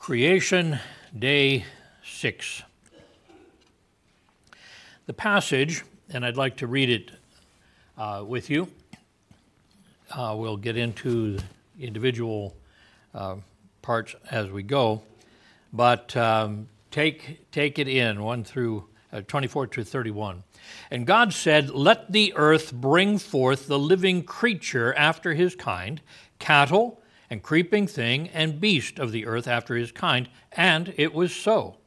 Creation, Day 6. The passage, and I'd like to read it with you. We'll get into the individual parts as we go, but take it in, 1 through 24 to 31. And God said, "Let the earth bring forth the living creature after his kind, cattle, and creeping thing, and beast of the earth after his kind. And it was so.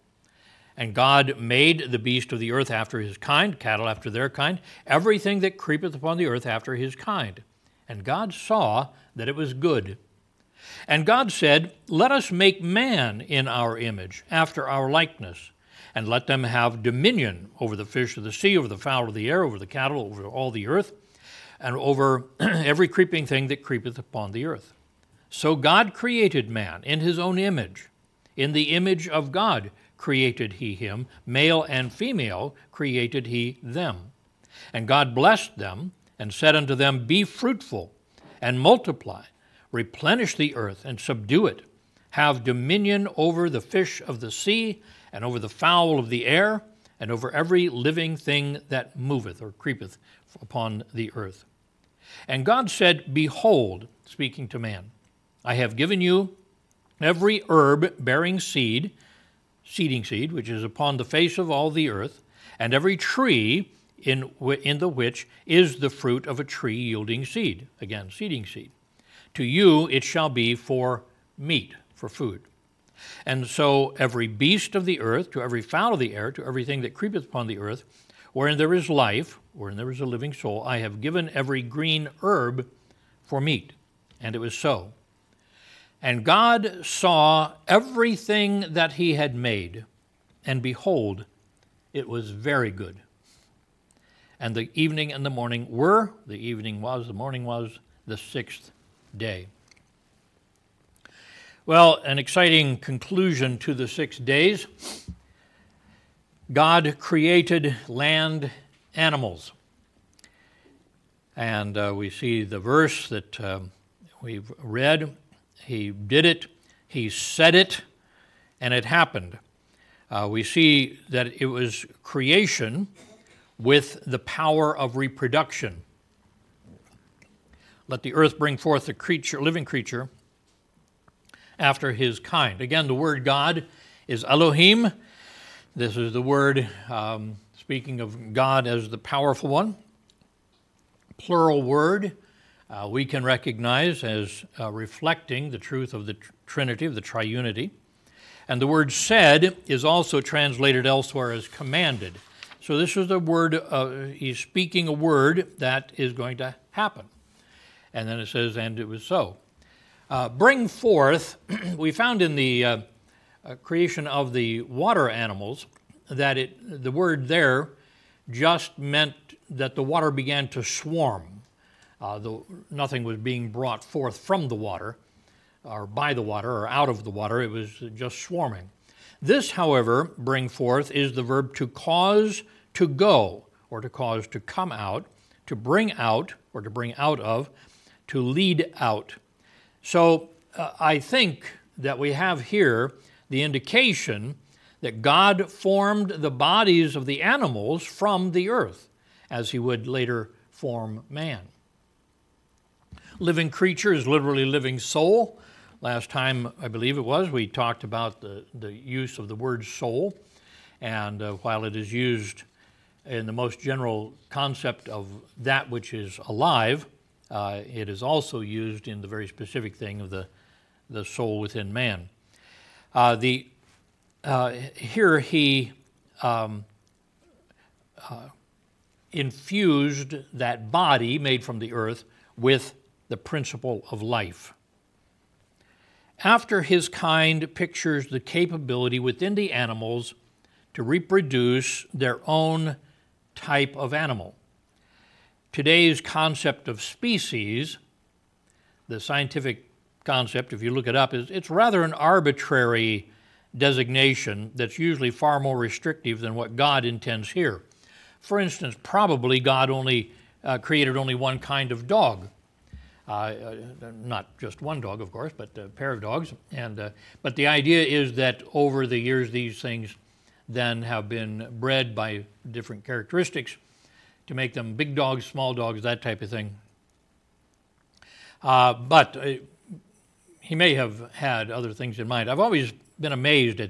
And God made the beast of the earth after his kind, cattle after their kind, everything that creepeth upon the earth after his kind. And God saw that it was good. And God said, Let us make man in our image, after our likeness, and let them have dominion over the fish of the sea, over the fowl of the air, over the cattle, over all the earth, and over every creeping thing that creepeth upon the earth. So God created man in his own image. In the image of God created he him, male and female created he them. And God blessed them, and said unto them, Be fruitful, and multiply, replenish the earth, and subdue it. Have dominion over the fish of the sea, and over the fowl of the air, and over every living thing that moveth or creepeth upon the earth. And God said, Behold, speaking to man, I have given you every herb bearing seed, seeding seed, which is upon the face of all the earth, and every tree in the which is the fruit of a tree yielding seed, again, seeding seed. To you it shall be for meat, for food. And so every beast of the earth, to every fowl of the air, to everything that creepeth upon the earth, wherein there is life, wherein there is a living soul, I have given every green herb for meat. And it was so. And God saw everything that he had made, and behold, it was very good. And the evening and the morning were, the morning was the sixth day. Well, an exciting conclusion to the 6 days. God created land animals. And we see the verse that we've read. He did it, he said it, and it happened. We see that it was creation with the power of reproduction. Let the earth bring forth a creature, living creature, after his kind. Again, the word God is Elohim. This is the word speaking of God as the powerful one. Plural word. We can recognize as reflecting the truth of the Trinity, of the triunity. And the word said is also translated elsewhere as commanded. So this is the word, he's speaking a word that is going to happen. And then it says, and it was so. Bring forth, we found in the creation of the water animals that the word there just meant that the water began to swarm. Though nothing was being brought forth from the water, or by the water, or out of the water, it was just swarming. This, however, bring forth is the verb to cause to go, or to cause to come out, to bring out, or to bring out of, to lead out. So I think that we have here the indication that God formed the bodies of the animals from the earth, as he would later form man. Living creature is literally living soul. Last time, I believe it was, we talked about the use of the word soul. And while it is used in the most general concept of that which is alive, it is also used in the very specific thing of the soul within man. Here he infused that body made from the earth with the principle of life. After his kind pictures the capability within the animals to reproduce their own type of animal. Today's concept of species, the scientific concept, if you look it up, it's rather an arbitrary designation that's usually far more restrictive than what God intends here. For instance, probably God only created only one kind of dog. Not just one dog, of course, but a pair of dogs. But the idea is that over the years, these things then have been bred by different characteristics to make them big dogs, small dogs, that type of thing. But he may have had other things in mind. I've always been amazed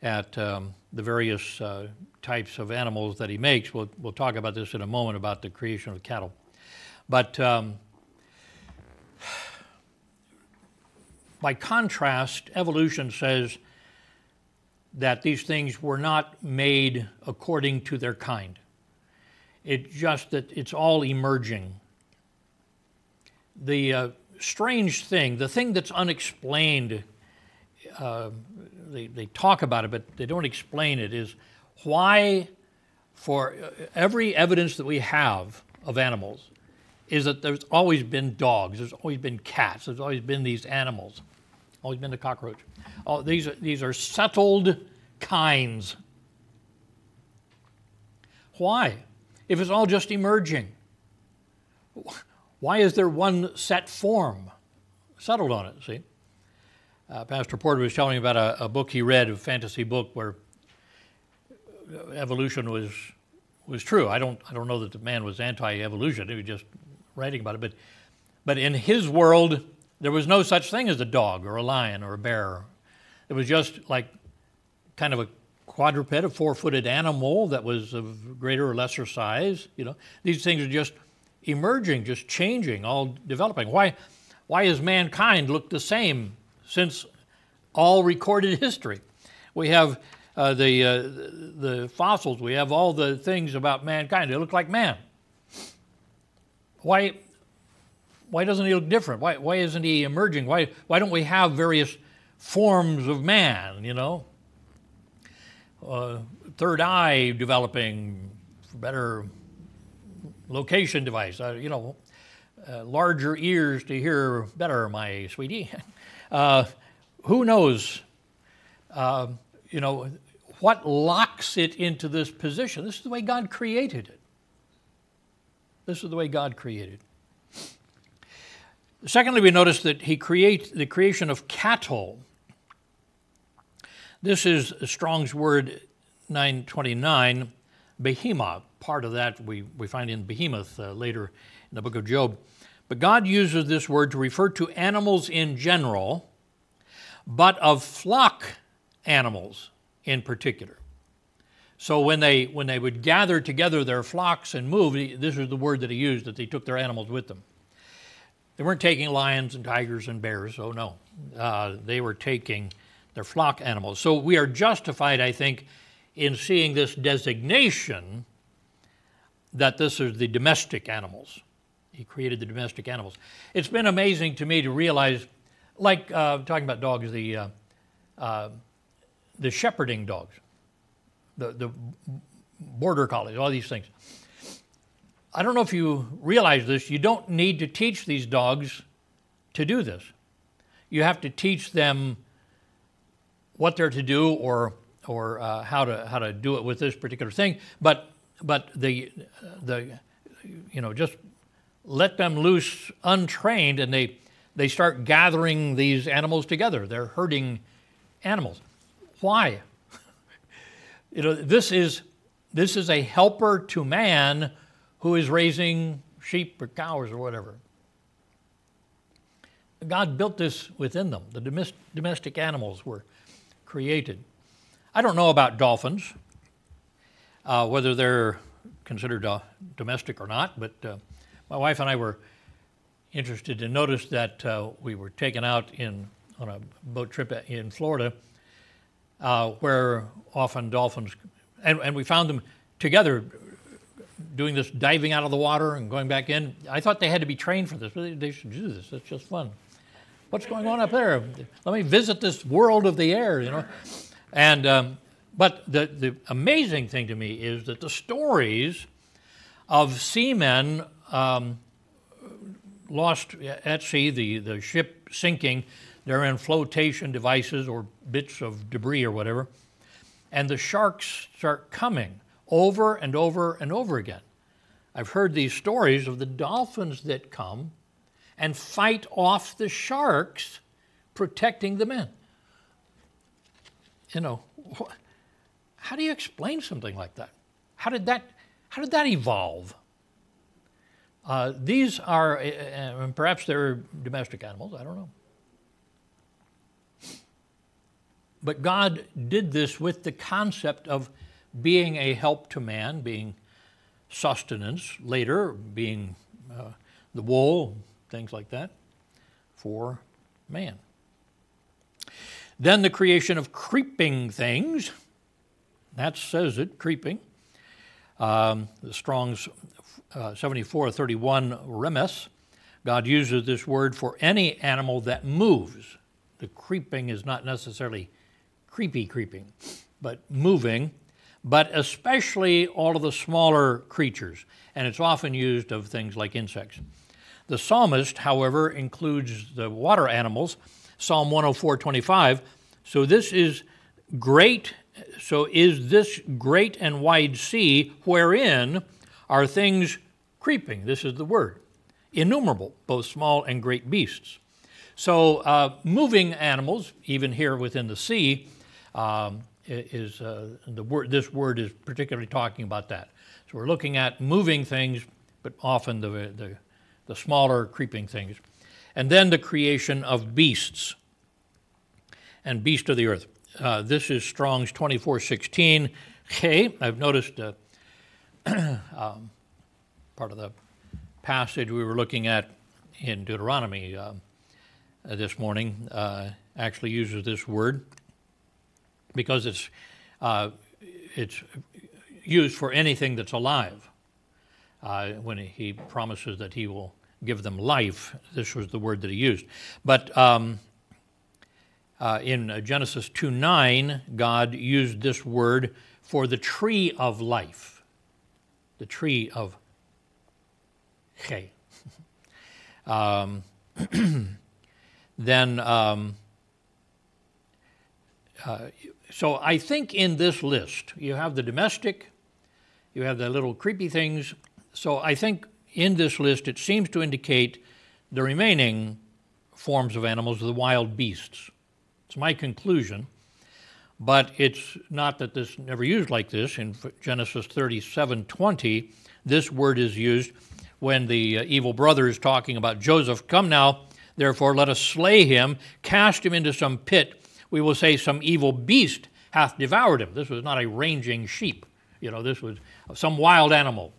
at the various types of animals that he makes. We'll talk about this in a moment, about the creation of cattle. But by contrast, evolution says that these things were not made according to their kind. It's just that it's all emerging. The strange thing, the thing that's unexplained, they talk about it, but they don't explain it, is why, for every evidence that we have of animals, is that there's always been dogs, there's always been cats, there's always been these animals, always been the cockroach. Oh, these are settled kinds. Why? If it's all just emerging, why is there one set form settled on it, see? Pastor Porter was telling me about a book he read, a fantasy book, where evolution was true. I don't know that the man was anti-evolution, he was just writing about it, but in his world, there was no such thing as a dog or a lion or a bear. It was just like kind of a quadruped, a four-footed animal that was of greater or lesser size. You know, these things are just emerging, just changing, all developing. Why has mankind looked the same since all recorded history? We have the fossils. We have all the things about mankind. They look like man. Why doesn't he look different? Why isn't he emerging? Why don't we have various forms of man, you know? Third eye developing, better location device, larger ears to hear better, my sweetie. Who knows, what locks it into this position? This is the way God created it. This is the way God created. Secondly, we notice that he creates the creation of cattle. This is Strong's word 929, behemoth. Part of that we find in behemoth later in the book of Job. But God uses this word to refer to animals in general, but of flock animals in particular. So when they would gather together their flocks and move, this is the word that he used, that they took their animals with them. They weren't taking lions and tigers and bears, oh no. They were taking their flock animals. So we are justified, I think, in seeing this designation that this is the domestic animals. He created the domestic animals. It's been amazing to me to realize, like talking about dogs, the shepherding dogs, the border collies, all these things. I don't know if you realize this, you don't need to teach these dogs to do this. You have to teach them what they're to do or how to do it with this particular thing, but just let them loose untrained, and they start gathering these animals together. They're herding animals. Why? This is a helper to man who is raising sheep or cows or whatever. God built this within them. The domestic animals were created. I don't know about dolphins, whether they're considered domestic or not, but my wife and I were interested to notice that we were taken out on a boat trip in Florida, where often dolphins, and we found them together doing this, diving out of the water and going back in. I thought they had to be trained for this, but they should do this. It's just fun. What's going on up there? Let me visit this world of the air, And but the amazing thing to me is that the stories of seamen lost at sea, the ship sinking, they're in flotation devices or bits of debris or whatever, and the sharks start coming over and over and over again. I've heard these stories of the dolphins that come and fight off the sharks, protecting the men. You know, how do you explain something like that? How did that evolve? These are, perhaps they're domestic animals, I don't know. But God did this with the concept of being a help to man, being sustenance, later being the wool, things like that, for man. Then the creation of creeping things, that says it, creeping. The Strong's 7431 remes, God uses this word for any animal that moves. The creeping is not necessarily creeping, but moving, but especially all of the smaller creatures, and it's often used of things like insects. The psalmist, however, includes the water animals, Psalm 104:25. So this is great. So is this great and wide sea wherein are things creeping? This is the word. Innumerable, both small and great beasts. So moving animals, even here within the sea, is the word. This word is particularly talking about that. So we're looking at moving things, but often the smaller creeping things. And then the creation of beasts and beast of the earth. This is Strong's 24:16. Okay, I've noticed part of the passage we were looking at in Deuteronomy this morning actually uses this word because it's used for anything that's alive. When he promises that he will give them life, this was the word that he used. But in Genesis 2:9, God used this word for the tree of life, the tree of He. So I think in this list, you have the domestic, you have the little creepy things. So I think in this list, it seems to indicate the remaining forms of animals, the wild beasts. It's my conclusion, but it's not that this never used like this. In Genesis 37:20, this word is used when the evil brother is talking about Joseph. Come now, therefore, let us slay him, cast him into some pit. We will say some evil beast hath devoured him. This was not a ranging sheep. You know, this was some wild animal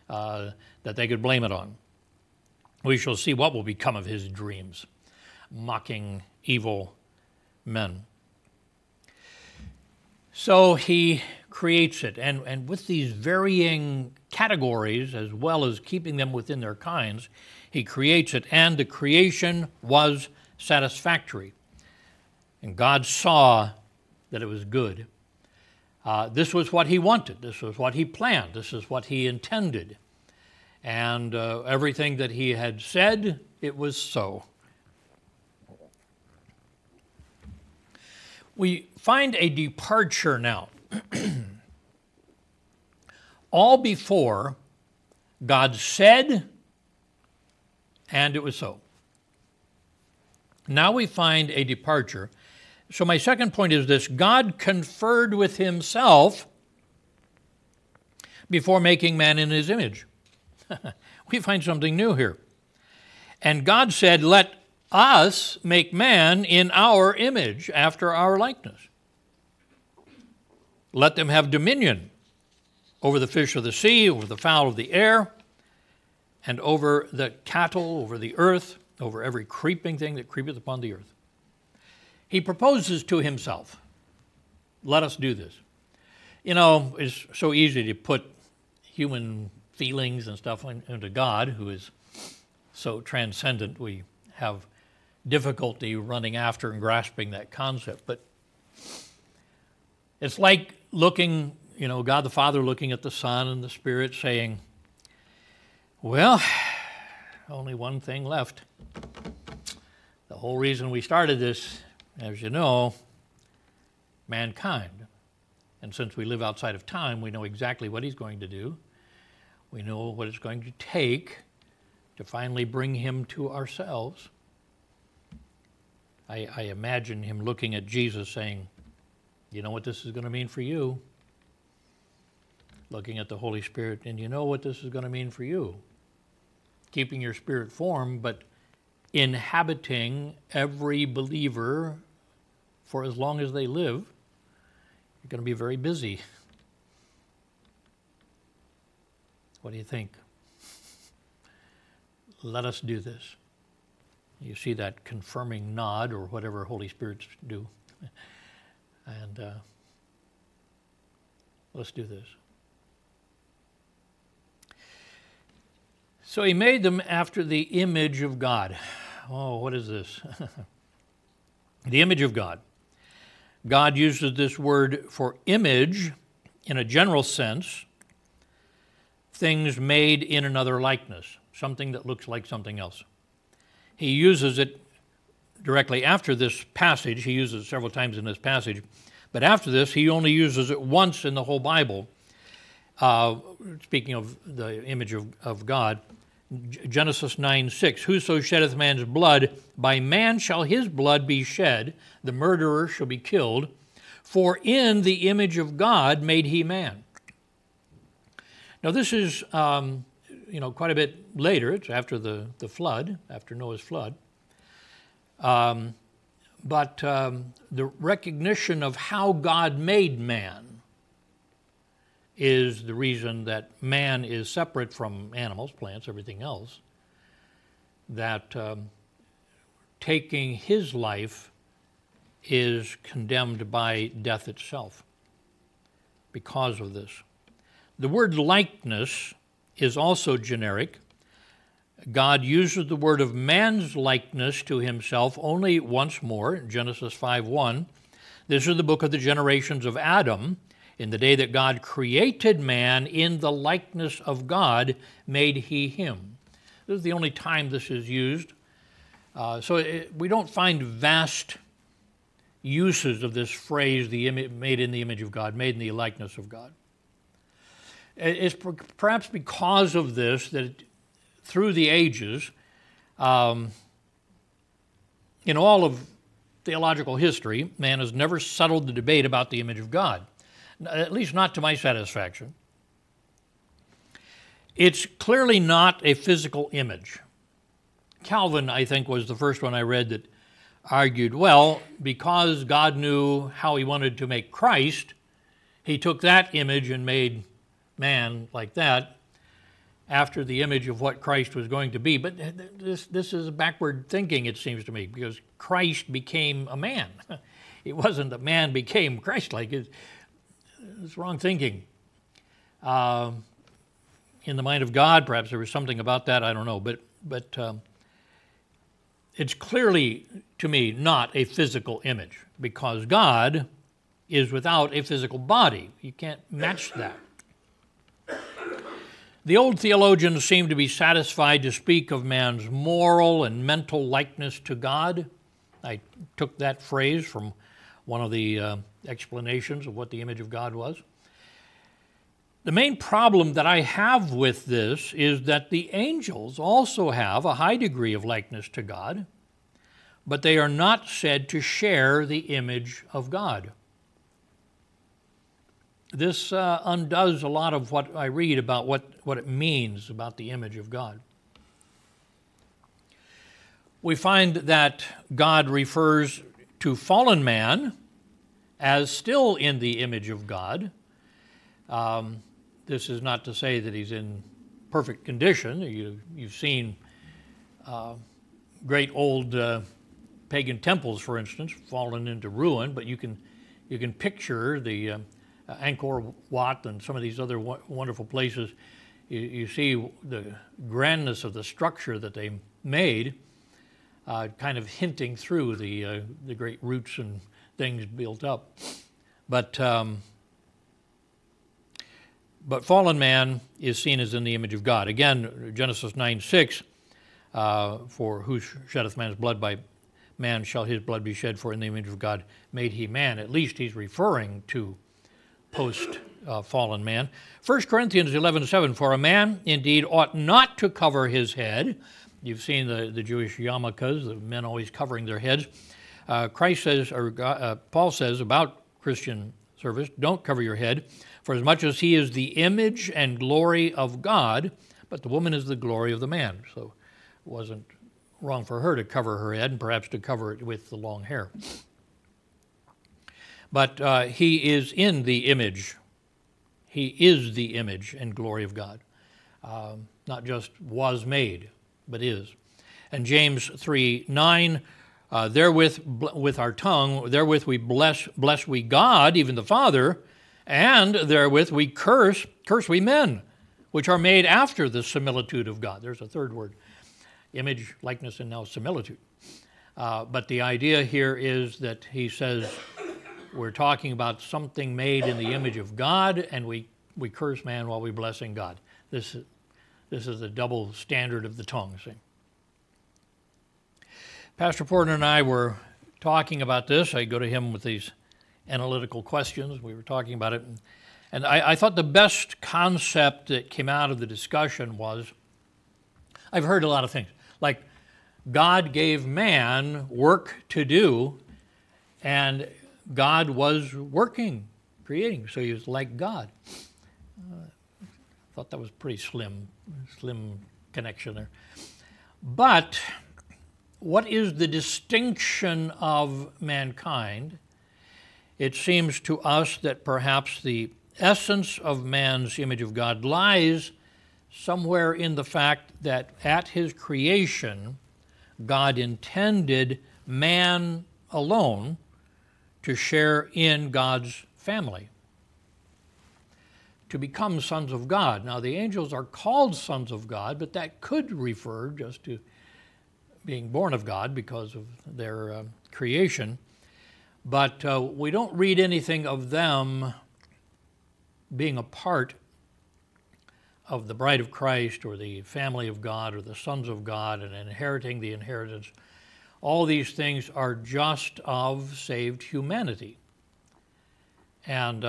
that they could blame it on. We shall see what will become of his dreams, mocking evil men. So he creates it, and with these varying categories, as well as keeping them within their kinds, he creates it, and the creation was satisfactory. And God saw that it was good. This was what he wanted. This was what he planned. This is what he intended. And everything that he had said, it was so. We find a departure now. All before God said, and it was so. Now we find a departure. So my second point is this: God conferred with himself before making man in his image. We find something new here. And God said, let us make man in our image, after our likeness. Let them have dominion over the fish of the sea, over the fowl of the air, and over the cattle, over the earth, over every creeping thing that creepeth upon the earth. He proposes to himself, let us do this. You know, it's so easy to put human feelings and stuff into God, who is so transcendent. We have difficulty running after and grasping that concept. But it's like looking, you know, God the Father looking at the Son and the Spirit saying, well, only one thing left. The whole reason we started this, as you know, mankind. And since we live outside of time, we know exactly what he's going to do. We know what it's going to take to finally bring him to ourselves. I imagine him looking at Jesus saying, you know what this is going to mean for you? Looking at the Holy Spirit, and you know what this is going to mean for you? Keeping your spirit form, but inhabiting every believer for as long as they live. You're going to be very busy. What do you think? Let us do this. You see that confirming nod or whatever Holy Spirits do. And let's do this. So he made them after the image of God. Oh, what is this? The image of God. God uses this word for image in a general sense, things made in another likeness, something that looks like something else. He uses it directly after this passage. He uses it several times in this passage. But after this, he only uses it once in the whole Bible. Speaking of the image of God, Genesis 9:6, whoso sheddeth man's blood, by man shall his blood be shed, the murderer shall be killed, for in the image of God made he man. Now this is quite a bit later. It's after the flood, after Noah's flood. But the recognition of how God made man is the reason that man is separate from animals, plants, everything else, that taking his life is condemned by death itself because of this. The word likeness is also generic. God uses the word of man's likeness to himself only once more, in Genesis 5:1. This is the book of the generations of Adam. In the day that God created man, in the likeness of God made he him. This is the only time this is used. We don't find vast uses of this phrase, made in the image of God, made in the likeness of God. It's perhaps because of this that through the ages, in all of theological history, man has never settled the debate about the image of God, at least not to my satisfaction. It's clearly not a physical image. Calvin, I think, was the first one I read that argued, well, because God knew how he wanted to make Christ, he took that image and made man like that after the image of what Christ was going to be. But this is backward thinking, it seems to me, because Christ became a man. It wasn't that man became Christ-like. It's wrong thinking. In the mind of God, perhaps there was something about that, I don't know. But it's clearly, to me, not a physical image, because God is without a physical body. You can't match that. The old theologians seem to be satisfied to speak of man's moral and mental likeness to God. I took that phrase from one of the explanations of what the image of God was. The main problem that I have with this is that the angels also have a high degree of likeness to God, but they are not said to share the image of God. This undoes a lot of what I read about what it means about the image of God. We find that God refers to fallen man as still in the image of God. This is not to say that he's in perfect condition. You've seen great old pagan temples, for instance, fallen into ruin, but you can picture the Angkor Wat and some of these other wonderful places. You see the grandness of the structure that they made, kind of hinting through the great roots and things built up. But fallen man is seen as in the image of God. Again, Genesis 9:6, for who sheddeth man's blood, by man shall his blood be shed, for in the image of God made he man. At least he's referring to post fallen man. 1 Corinthians 11:7, for a man indeed ought not to cover his head. You've seen the Jewish yarmulkes, the men always covering their heads. Christ says, or Paul says about Christian service, don't cover your head, for as much as he is the image and glory of God, but the woman is the glory of the man. So it wasn't wrong for her to cover her head and perhaps to cover it with the long hair. But he is in the image. He is the image and glory of God. Not just was made, but is. And James 3:9, therewith, with our tongue, therewith we bless we God, even the Father, and therewith we curse we men, which are made after the similitude of God. There's a third word, image, likeness, and now similitude. But the idea here is that he says we're talking about something made in the image of God, and we curse man while we're blessing God. This is the double standard of the tongue. See? Pastor Porter and I were talking about this. I go to him with these analytical questions. We were talking about it. And I thought the best concept that came out of the discussion was, I've heard a lot of things, like God gave man work to do, and God was working, creating, so he was like God. I thought that was pretty slim connection there. But what is the distinction of mankind? It seems to us that perhaps the essence of man's image of God lies somewhere in the fact that at his creation, God intended man alone to share in God's family, to become sons of God. Now, the angels are called sons of God, but that could refer just to being born of God because of their creation. But we don't read anything of them being a part of the bride of Christ or the family of God or the sons of God and inheriting the inheritance. All these things are just of saved humanity. And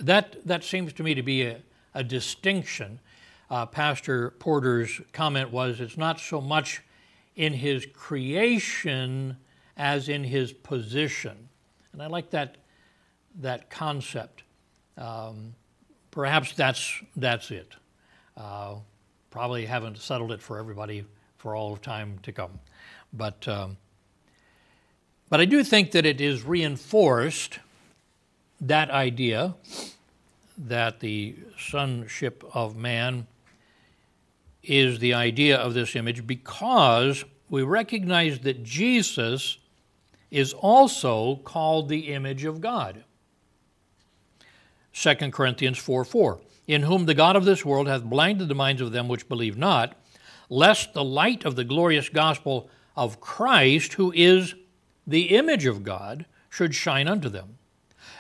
that seems to me to be a distinction. Pastor Porter's comment was, it's not so much in his creation as in his position. And I like that concept. Perhaps that's it. Probably haven't settled it for everybody for all of time to come. But I do think that it is reinforced, that idea that the sonship of man is the idea of this image, because we recognize that Jesus is also called the image of God. 2 Corinthians 4:4, in whom the God of this world hath blinded the minds of them which believe not, lest the light of the glorious gospel of Christ, who is the image of God, should shine unto them.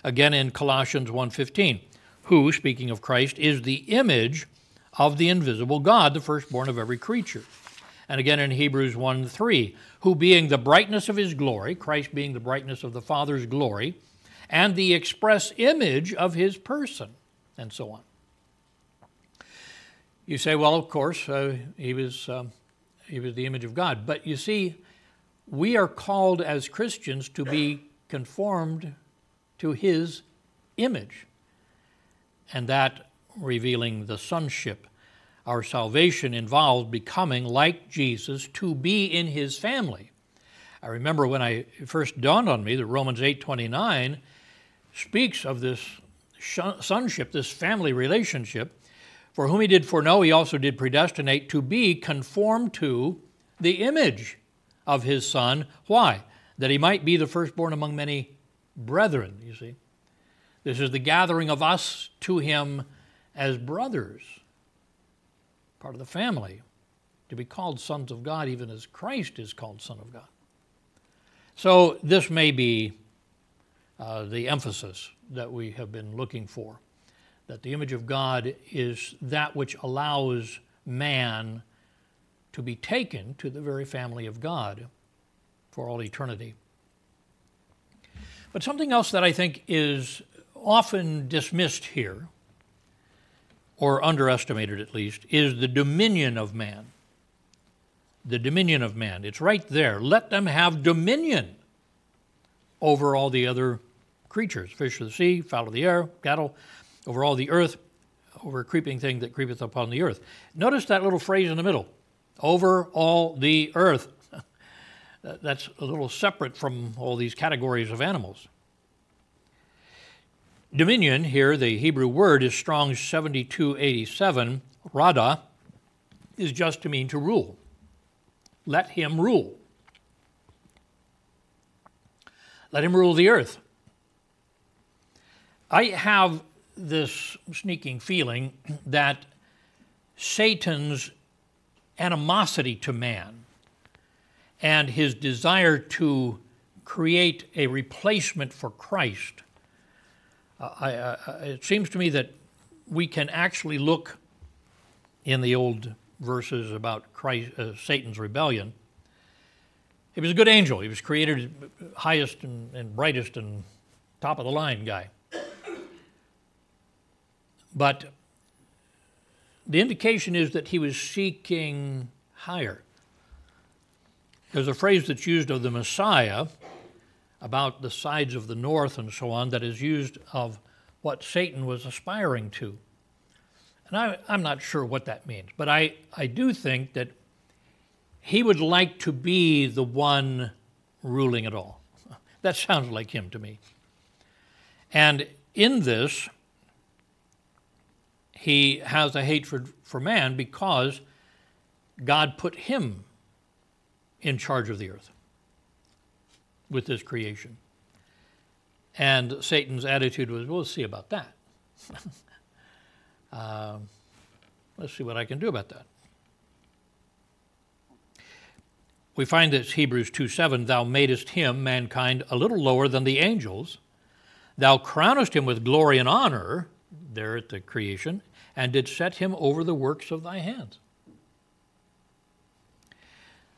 Again in Colossians 1:15, who, speaking of Christ, is the image of the invisible God, the firstborn of every creature. And again in Hebrews 1:3, who being the brightness of his glory, Christ being the brightness of the Father's glory, and the express image of his person, and so on. You say, well, of course, he was the image of God. But you see, we are called as Christians to be conformed to his image, and that revealing the sonship. Our salvation involved becoming like Jesus, to be in his family. I remember when it first dawned on me that Romans 8:29 speaks of this sonship, this family relationship. For whom he did foreknow, he also did predestinate to be conformed to the image of his Son. Why? That he might be the firstborn among many brethren, you see. This is the gathering of us to him as brothers, part of the family, to be called sons of God, even as Christ is called Son of God. So this may be the emphasis that we have been looking for, that the image of God is that which allows man to be taken to the very family of God for all eternity. But something else that I think is often dismissed here, or underestimated at least, is the dominion of man. The dominion of man. It's right there. Let them have dominion over all the other creatures, fish of the sea, fowl of the air, cattle, over all the earth, over a creeping thing that creepeth upon the earth. Notice that little phrase in the middle, over all the earth. That's a little separate from all these categories of animals. Dominion here, the Hebrew word is Strong's 7287. Rada is just to mean to rule. Let him rule. Let him rule the earth. I have this sneaking feeling that Satan's animosity to man and his desire to create a replacement for Christ, it seems to me that we can actually look in the old verses about Satan's rebellion. He was a good angel. He was created highest and brightest and top of the line guy. But the indication is that he was seeking higher. There's a phrase that's used of the Messiah about the sides of the north and so on that is used of what Satan was aspiring to. And I'm not sure what that means, but I do think that he would like to be the one ruling it all. That sounds like him to me. And in this, he has a hatred for man because God put him in charge of the earth with this creation. And Satan's attitude was, we'll see about that. Let's see what I can do about that. We find this Hebrews 2:7, thou madest him, mankind, a little lower than the angels. Thou crownest him with glory and honor, there at the creation, and did set him over the works of thy hands.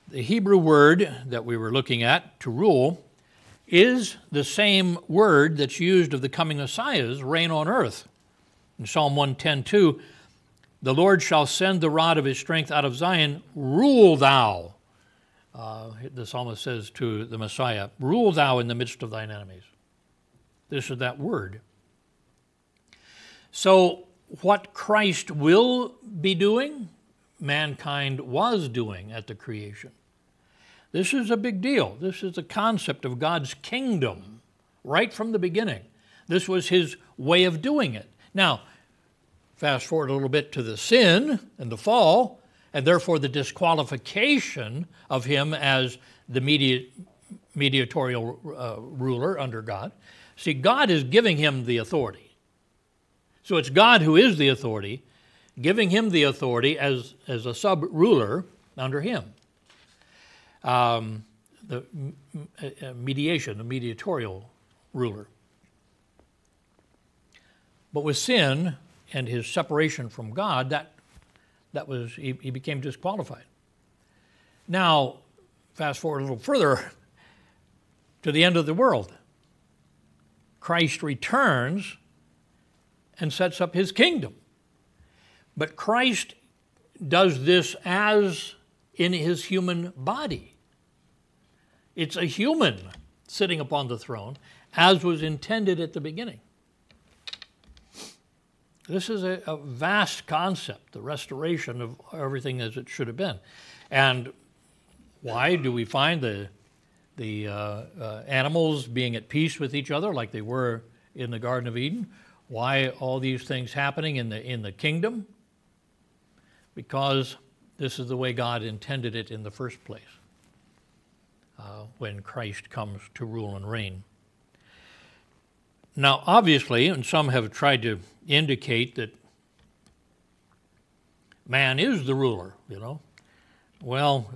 The Hebrew word that we were looking at, to rule, is the same word that's used of the coming Messiah's reign on earth. In Psalm 110:2, the Lord shall send the rod of his strength out of Zion, rule thou. The psalmist says to the Messiah, rule thou in the midst of thine enemies. This is that word. So what Christ will be doing, mankind was doing at the creation. This is a big deal. This is the concept of God's kingdom right from the beginning. This was his way of doing it. Now, fast forward a little bit to the sin and the fall, and therefore the disqualification of him as the mediatorial ruler under God. See, God is giving him the authority. So it's God who is the authority, giving him the authority as a sub-ruler under him. The mediation, the mediatorial ruler. But with sin and his separation from God, he became disqualified. Now, fast forward a little further to the end of the world. Christ returns and sets up his kingdom. But Christ does this as in his human body. It's a human sitting upon the throne, as was intended at the beginning. This is a vast concept, the restoration of everything as it should have been. And why do we find the animals being at peace with each other like they were in the Garden of Eden? Why all these things happening in the kingdom? Because this is the way God intended it in the first place, when Christ comes to rule and reign. Now, obviously, and some have tried to indicate that man is the ruler, Well,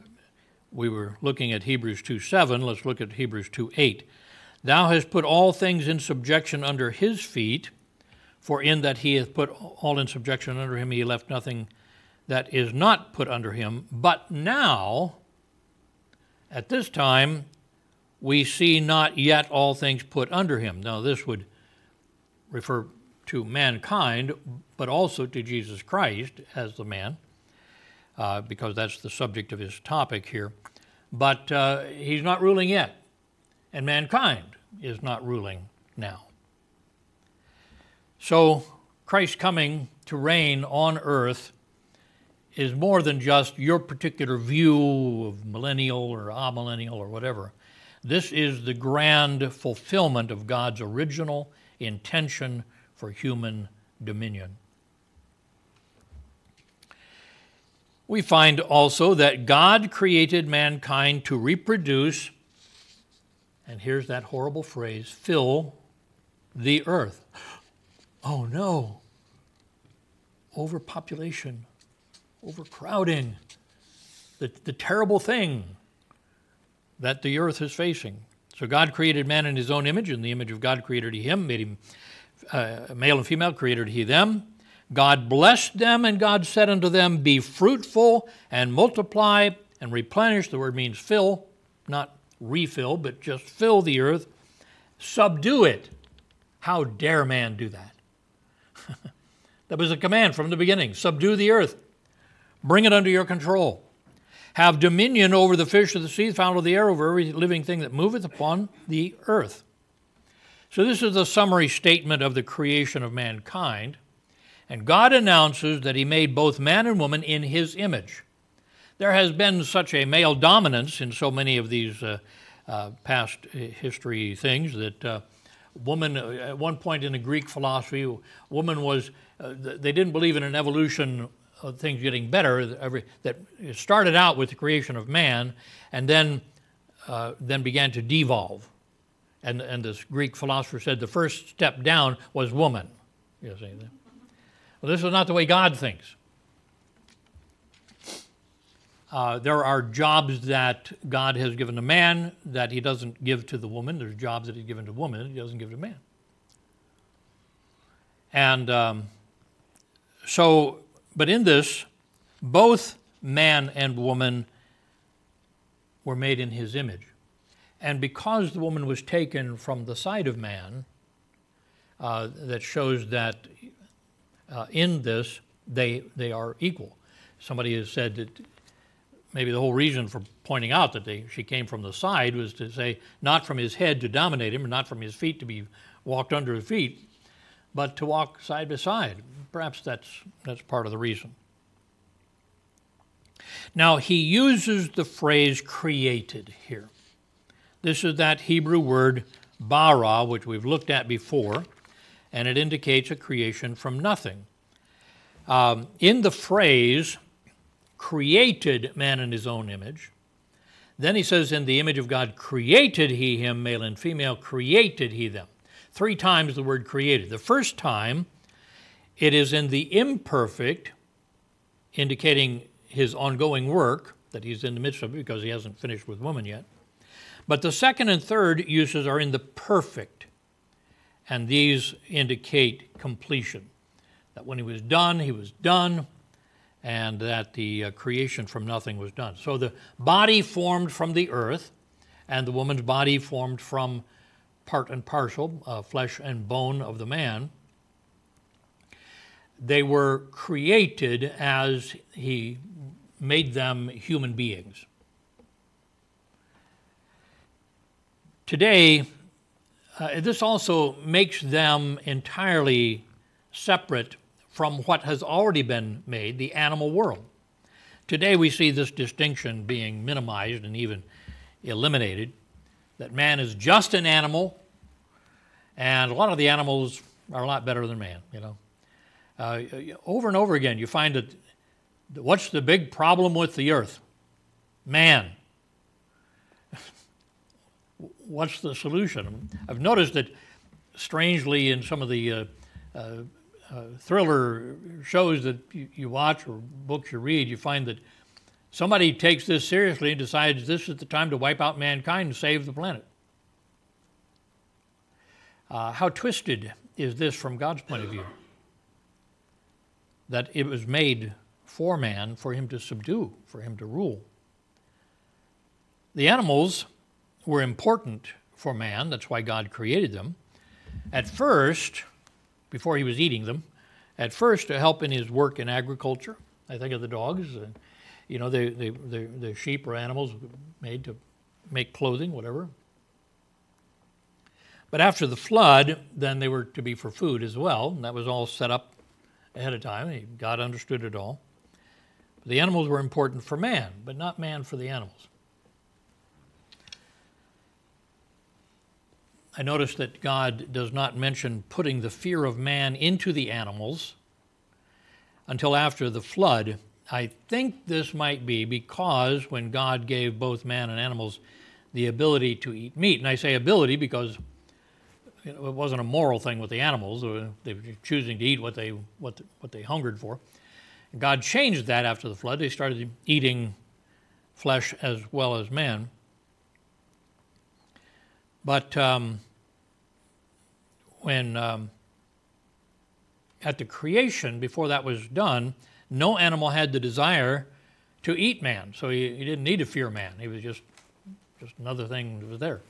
we were looking at Hebrews 2:7. Let's look at Hebrews 2:8. Thou hast put all things in subjection under his feet, for in that he hath put all in subjection under him, he left nothing that is not put under him. But now, at this time, we see not yet all things put under him. Now, this would refer to mankind, but also to Jesus Christ as the man, because that's the subject of his topic here. But he's not ruling yet, and mankind is not ruling now. So Christ coming to reign on earth is more than just your particular view of millennial or amillennial or whatever. This is the grand fulfillment of God's original intention for human dominion. We find also that God created mankind to reproduce, and here's that horrible phrase, fill the earth. Oh no, overpopulation, overcrowding, the terrible thing that the earth is facing. So God created man in his own image. In the image of God created he him, made him male and female created he them. God blessed them, and God said unto them, be fruitful and multiply and replenish. The word means fill, not refill, but just fill the earth. Subdue it. How dare man do that? That was a command from the beginning. Subdue the earth. Bring it under your control. Have dominion over the fish of the sea, the fowl of the air, over every living thing that moveth upon the earth. So this is the summary statement of the creation of mankind. And God announces that he made both man and woman in his image. There has been such a male dominance in so many of these past history things that woman, at one point in the Greek philosophy, woman was, they didn't believe in an evolution of things getting better. That it started out with the creation of man and then began to devolve. And this Greek philosopher said the first step down was woman. You see that? Well, this is not the way God thinks. There are jobs that God has given to man that he doesn't give to the woman. There's jobs that he's given to woman that he doesn't give to man. And but in this, both man and woman were made in his image. And because the woman was taken from the side of man, that shows that in this, they are equal. Somebody has said that maybe the whole reason for pointing out that she came from the side was to say not from his head to dominate him, or not from his feet to be walked under his feet, but to walk side by side. Perhaps that's part of the reason. Now, he uses the phrase created here. This is that Hebrew word bara, which we've looked at before, and it indicates a creation from nothing. In the phrase, created man in his own image, then he says, in the image of God created he him, male and female, created he them. 3 times the word created. The first time, it is in the imperfect, indicating his ongoing work, that he's in the midst of it because he hasn't finished with woman yet. But the second and third uses are in the perfect, and these indicate completion. That when he was done, and that the creation from nothing was done. So the body formed from the earth, and the woman's body formed from part and parcel, flesh and bone of the man. They were created as he made them human beings. Today, this also makes them entirely separate from what has already been made, the animal world. Today we see this distinction being minimized and even eliminated, that man is just an animal, and a lot of the animals are a lot better than man, you know. Over and over again you find that what's the big problem with the earth? Man. What's the solution? I've noticed that strangely in some of the thriller shows that you watch or books you read, you find that somebody takes this seriously and decides this is the time to wipe out mankind and save the planet. How twisted is this from God's point of view? That it was made for man, for him to subdue, for him to rule. The animals were important for man, that's why God created them. At first, before he was eating them. At first, to help in his work in agriculture. I think of the dogs. You know, the sheep or animals made to make clothing, whatever. But after the flood, then they were to be for food as well. And that was all set up ahead of time. God understood it all. The animals were important for man, but not man for the animals. I noticed that God does not mention putting the fear of man into the animals until after the flood. I think this might be because when God gave both man and animals the ability to eat meat, and I say ability because it wasn't a moral thing with the animals. They were choosing to eat what they hungered for. God changed that after the flood. They started eating flesh as well as man. But when at the creation, before that was done, no animal had the desire to eat man. So he didn't need to fear man. He was just another thing that was there.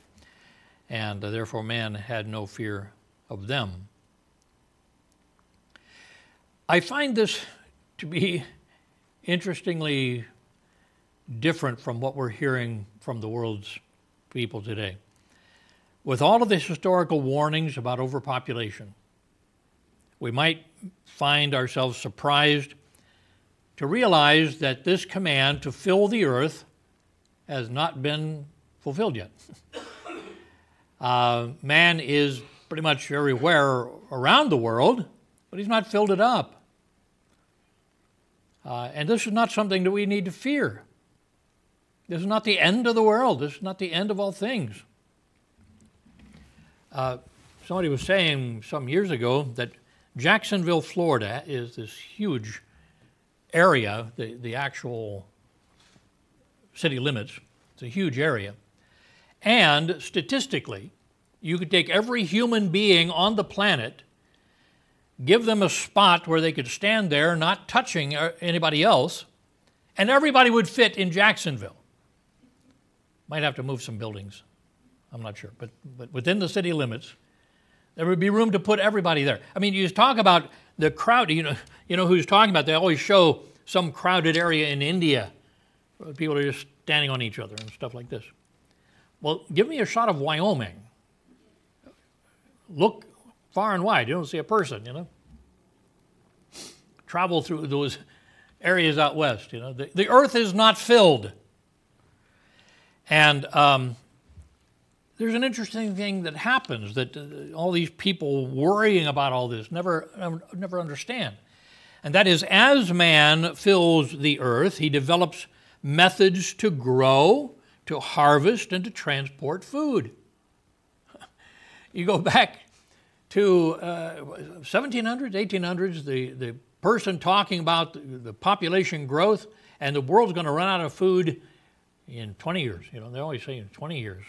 And therefore man had no fear of them. I find this to be interestingly different from what we're hearing from the world's people today. With all of the historical warnings about overpopulation, we might find ourselves surprised to realize that this command to fill the earth has not been fulfilled yet. Man is pretty much everywhere around the world, but he's not filled it up. And this is not something that we need to fear. This is not the end of the world. This is not the end of all things. Somebody was saying some years ago that Jacksonville, Florida is this huge area, the actual city limits. It's a huge area. And statistically, you could take every human being on the planet, give them a spot where they could stand there not touching anybody else, and everybody would fit in Jacksonville. Might have to move some buildings. I'm not sure. But within the city limits, there would be room to put everybody there. I mean, you talk about the crowd, you know who's talking about, they always show some crowded area in India. People are just standing on each other and stuff like this. Well, give me a shot of Wyoming. Look far and wide. You don't see a person, you know. Travel through those areas out west, you know. The earth is not filled. And there's an interesting thing that happens that all these people worrying about all this never understand. And that is, as man fills the earth, he develops methods to grow, to harvest, and to transport food. You go back to 1700s, 1800s, the person talking about the population growth, and the world's going to run out of food in 20 years. You know, they always say in 20 years.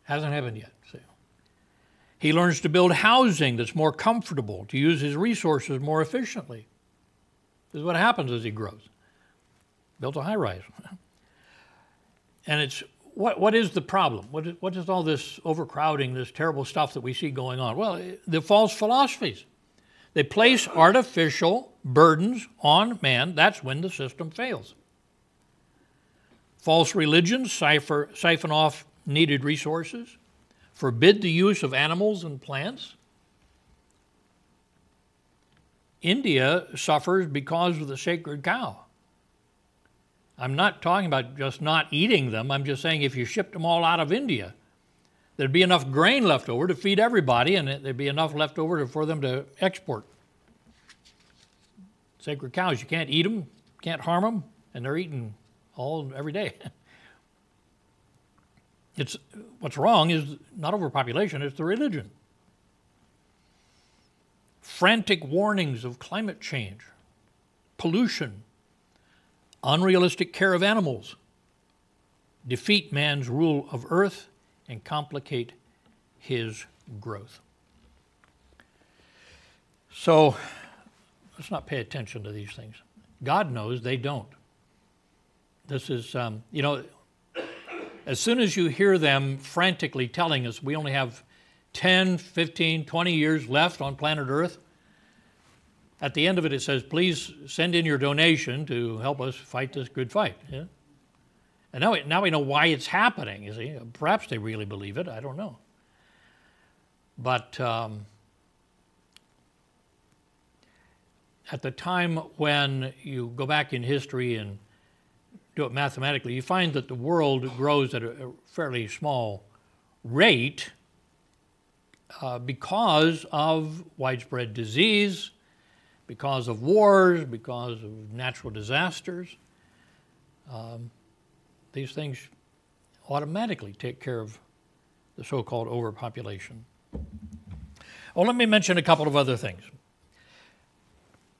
Hasn't happened yet. So. He learns to build housing that's more comfortable, to use his resources more efficiently. This is what happens as he grows. Built a high-rise. And it's, what is the problem? What is all this overcrowding, this terrible stuff that we see going on? Well, the false philosophies. They place artificial burdens on man. That's when the system fails. False religions siphon off needed resources, forbid the use of animals and plants. India suffers because of the sacred cow. I'm not talking about just not eating them. I'm just saying if you shipped them all out of India, there'd be enough grain left over to feed everybody, and there'd be enough left over for them to export. Sacred cows, you can't eat them, can't harm them, and they're eaten every day. What's wrong is not overpopulation, it's the religion. Frantic warnings of climate change, pollution, unrealistic care of animals, defeat man's rule of earth and complicate his growth. So let's not pay attention to these things. God knows they don't. This is, as soon as you hear them frantically telling us we only have 10, 15, 20 years left on planet Earth. At the end of it, it says, please send in your donation to help us fight this good fight. Yeah? And now we know why it's happening, you see. Perhaps they really believe it, I don't know. But at the time when you go back in history and do it mathematically, you find that the world grows at a fairly small rate because of widespread disease, because of wars, because of natural disasters. These things automatically take care of the so-called overpopulation. Oh, let me mention a couple of other things.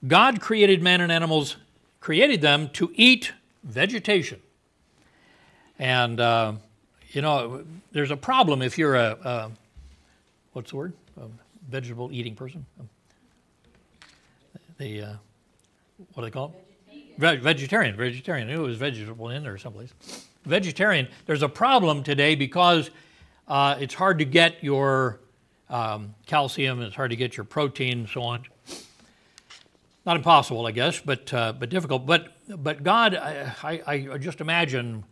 God created man and animals, created them to eat vegetation. And, you know, there's a problem if you're a what's the word? A vegetable eating person? What do they call it? Vegetarian. Vegetarian. I knew it was vegetable in there someplace. Vegetarian. There's a problem today because it's hard to get your calcium, it's hard to get your protein, and so on. Not impossible, I guess, but difficult. But God, I just imagine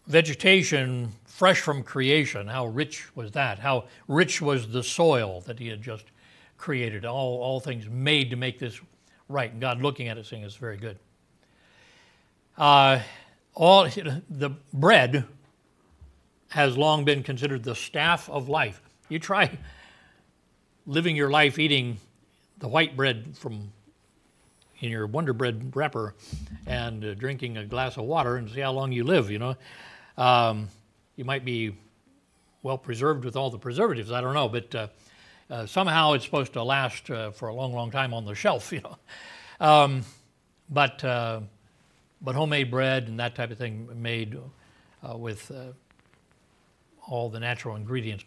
vegetation fresh from creation. How rich was that? How rich was the soil that He had just created? All things made to make this right. And God looking at it saying it's very good. The bread has long been considered the staff of life. You try living your life eating the white bread from in your Wonder Bread wrapper and drinking a glass of water and see how long you live, you know. You might be well preserved with all the preservatives, I don't know, but somehow it's supposed to last for a long, long time on the shelf, you know. But homemade bread and that type of thing made with all the natural ingredients,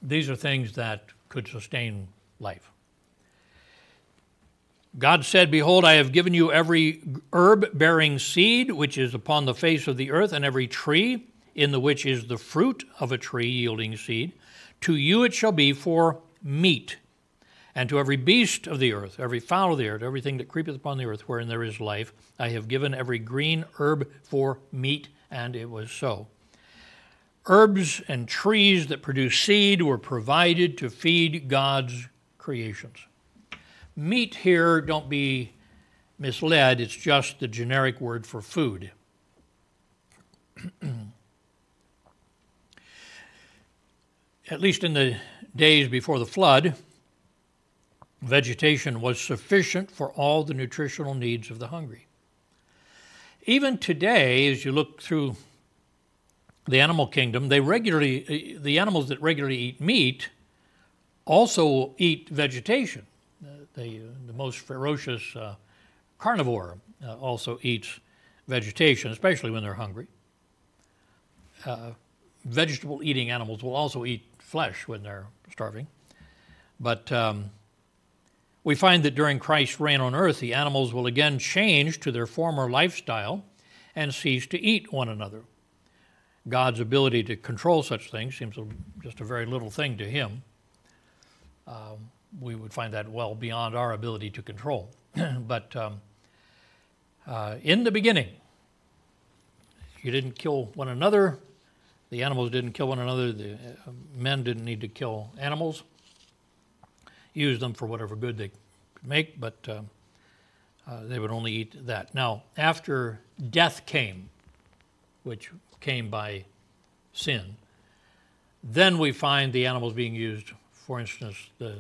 these are things that could sustain life. God said, behold, I have given you every herb bearing seed which is upon the face of the earth, and every tree in the which is the fruit of a tree yielding seed. To you it shall be for meat. And to every beast of the earth, every fowl of the earth, everything that creepeth upon the earth wherein there is life, I have given every green herb for meat, and it was so. Herbs and trees that produce seed were provided to feed God's creations. Meat here, don't be misled, it's just the generic word for food. At least in the days before the flood, vegetation was sufficient for all the nutritional needs of the hungry. Even today, as you look through the animal kingdom, the animals that regularly eat meat also eat vegetation. The most ferocious carnivore also eats vegetation, especially when they're hungry. Vegetable-eating animals will also eat flesh when they're starving. But we find that during Christ's reign on earth, the animals will again change to their former lifestyle and cease to eat one another. God's ability to control such things seems just a very little thing to Him. We would find that well beyond our ability to control. But in the beginning, you didn't kill one another. The animals didn't kill one another. The men didn't need to kill animals. Use them for whatever good they could make, but they would only eat that. Now, after death came, which came by sin, then we find the animals being used. For instance, the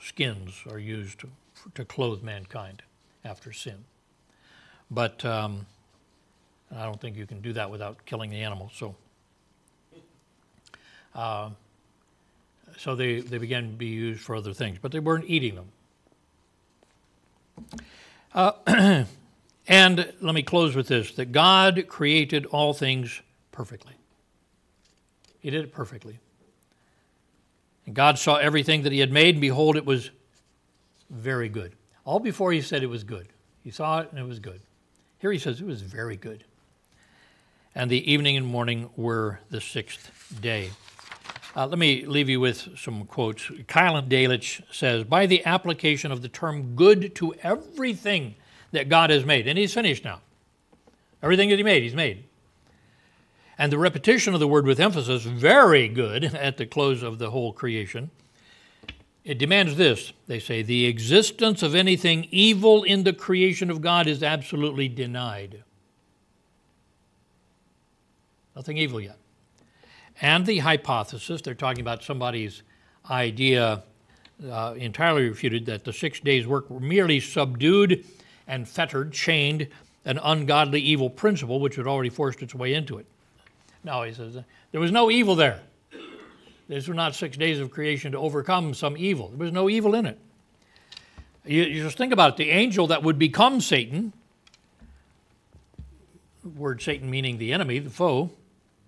skins are used to clothe mankind after sin. But I don't think you can do that without killing the animal. So they began to be used for other things, but they weren't eating them. And let me close with this, that God created all things perfectly. He did it perfectly. And God saw everything that He had made, and behold, it was very good. All before He said it was good. He saw it, and it was good. Here He says it was very good. And the evening and morning were the sixth day. Let me leave you with some quotes. Kylan Dalich says, by the application of the term good to everything that God has made, and he's finished now. Everything that he made, he's made. And the repetition of the word with emphasis, very good, at the close of the whole creation, it demands this. They say, the existence of anything evil in the creation of God is absolutely denied. Nothing evil yet. And the hypothesis, they're talking about somebody's idea entirely refuted, that the 6 days' work were merely subdued and fettered, chained, an ungodly evil principle which had already forced its way into it. No, he says, there was no evil there. These were not 6 days of creation to overcome some evil. There was no evil in it. You just think about it. The angel that would become Satan, the word Satan meaning the enemy, the foe,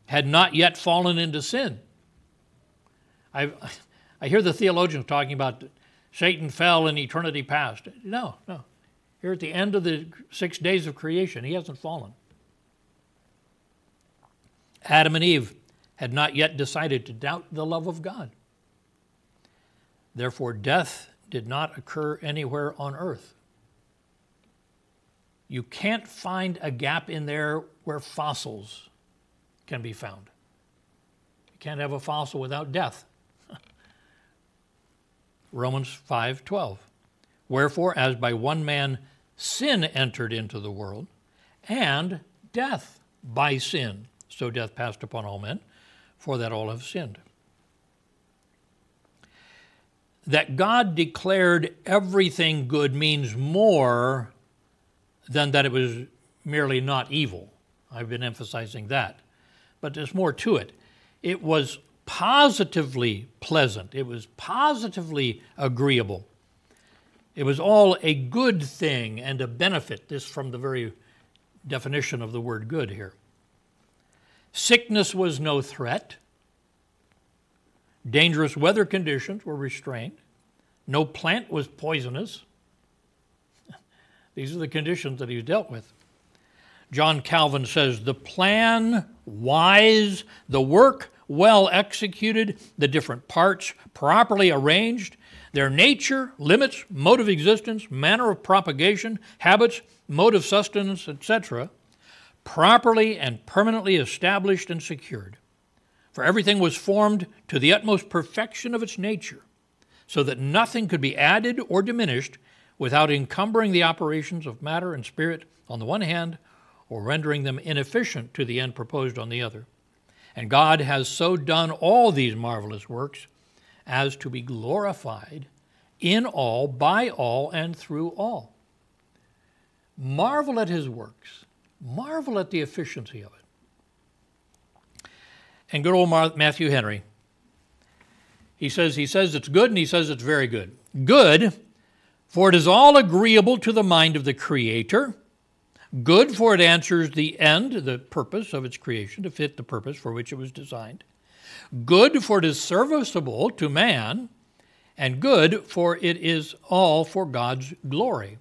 had not yet fallen into sin. I hear the theologians talking about Satan fell in eternity past. No. Here at the end of the 6 days of creation, he hasn't fallen. Adam and Eve had not yet decided to doubt the love of God. Therefore, death did not occur anywhere on earth. You can't find a gap in there where fossils can be found. You can't have a fossil without death. Romans 5:12. Wherefore, as by one man sin entered into the world, and death by sin, so death passed upon all men, for that all have sinned. That God declared everything good means more than that it was merely not evil. I've been emphasizing that. But there's more to it. It was positively pleasant. It was positively agreeable. It was all a good thing and a benefit. This from the very definition of the word good here. Sickness was no threat. Dangerous weather conditions were restrained. No plant was poisonous. These are the conditions that he's dealt with. John Calvin says, the plan wise, the work well executed, the different parts properly arranged, their nature, limits, mode of existence, manner of propagation, habits, mode of sustenance, etc., properly and permanently established and secured. For everything was formed to the utmost perfection of its nature, so that nothing could be added or diminished without encumbering the operations of matter and spirit on the one hand, or rendering them inefficient to the end proposed on the other. And God has so done all these marvelous works as to be glorified in all, by all, and through all. Marvel at his works. Marvel at the efficiency of it. And good old Matthew Henry, he says it's good and he says it's very good. Good, for it is all agreeable to the mind of the Creator. Good, for it answers the end, the purpose of its creation, to fit the purpose for which it was designed. Good, for it is serviceable to man. And good, for it is all for God's glory.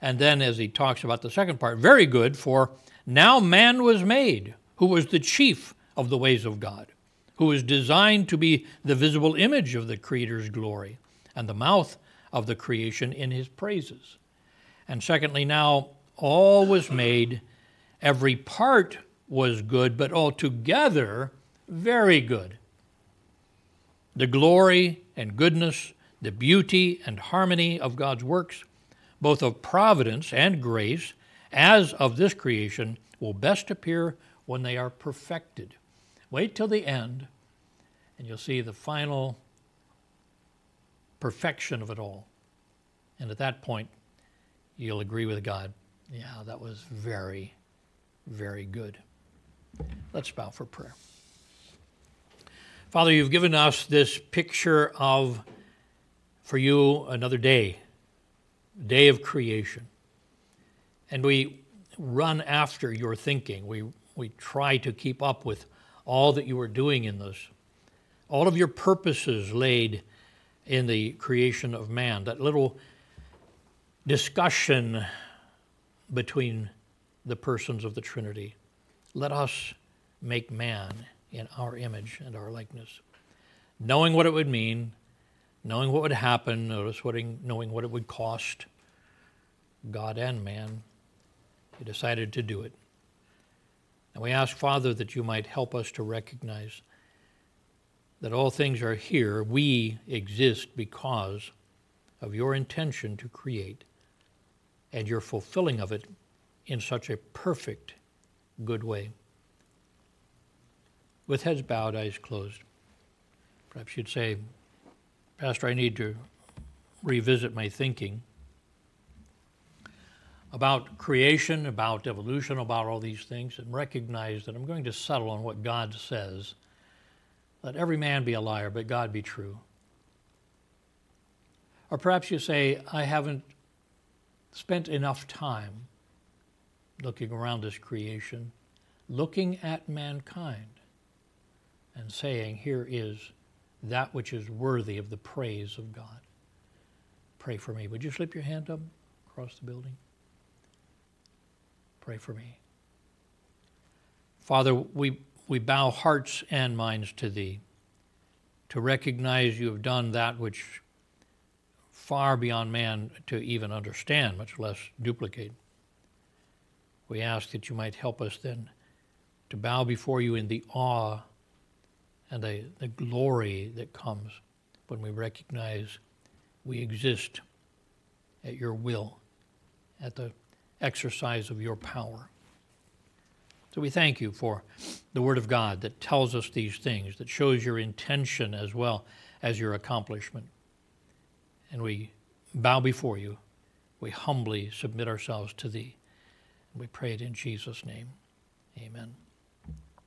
And then as he talks about the second part, very good, for now man was made, who was the chief of the ways of God, who was designed to be the visible image of the Creator's glory and the mouth of the creation in his praises. And secondly, now all was made, every part was good, but altogether very good. The glory and goodness, the beauty and harmony of God's works, both of providence and grace, as of this creation, will best appear when they are perfected. Wait till the end, and you'll see the final perfection of it all. And at that point, you'll agree with God. Yeah, that was very, very good. Let's bow for prayer. Father, you've given us this picture of, for you, another day of creation. And we run after your thinking. We try to keep up with all that you are doing in this. All of your purposes laid in the creation of man. That little discussion between the persons of the Trinity. Let us make man in our image and our likeness. knowing what it would mean, knowing what would happen, knowing what it would cost God and man. You decided to do it. And we ask, Father, that you might help us to recognize that all things are here. We exist because of your intention to create and your fulfilling of it in such a perfect, good way. With heads bowed, eyes closed, perhaps you'd say, Pastor, I need to revisit my thinking about creation, about evolution, about all these things, and recognize that I'm going to settle on what God says. Let every man be a liar, but God be true. Or perhaps you say, I haven't spent enough time looking around this creation, looking at mankind, and saying, here is that which is worthy of the praise of God. Pray for me. Would you slip your hand up across the building? Pray for me. Father, we bow hearts and minds to Thee, to recognize you have done that which far beyond man to even understand, much less duplicate. We ask that you might help us then to bow before you in the awe and the glory that comes when we recognize we exist at your will, at the exercise of your power. So we thank you for the Word of God that tells us these things, that shows your intention as well as your accomplishment. And we bow before you. We humbly submit ourselves to Thee. And we pray it in Jesus' name. Amen.